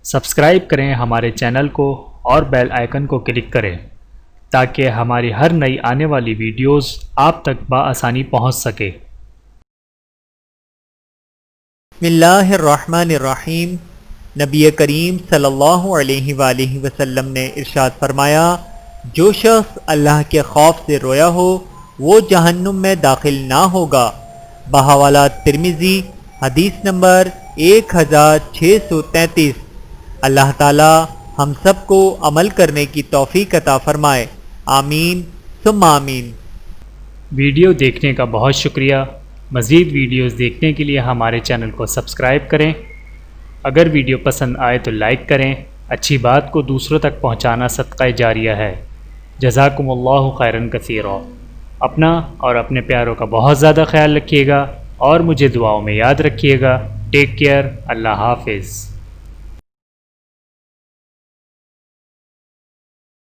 Subscribe کریں ہمارے channel کو اور بیل آئیکن کو کلک کریں تاکہ ہماری ہر نئی آنے والی ویڈیوز آپ تک بآسانی پہنچ سکے۔ بسم اللہ الرحمن الرحیم۔ نبی کریم صلی اللہ علیہ وآلہ وسلم نے ارشاد فرمایا، جو شخص اللہ کے خوف سے رویا ہو وہ جہنم میں داخل نہ ہوگا۔ بحوالہ ترمذی، حدیث نمبر 1633۔ اللہ تعالی ہم سب کو عمل کرنے کی توفیق عطا فرمائے، آمین ثم آمین۔ ویڈیو دیکھنے کا بہت شکریہ۔ مزید ویڈیوز دیکھنے کے لیے ہمارے چینل کو سبسکرائب کریں۔ اگر ویڈیو پسند آئے تو لائک کریں۔ اچھی بات کو دوسروں تک پہنچانا صدقہ جاریہ ہے۔ جزاکم اللہ خیرا کثیرا۔ اپنا اور اپنے پیاروں کا بہت زیادہ خیال رکھیے گا اور مجھے دعاؤں میں یاد رکھیے گا۔ Take care. اللہ حافظ۔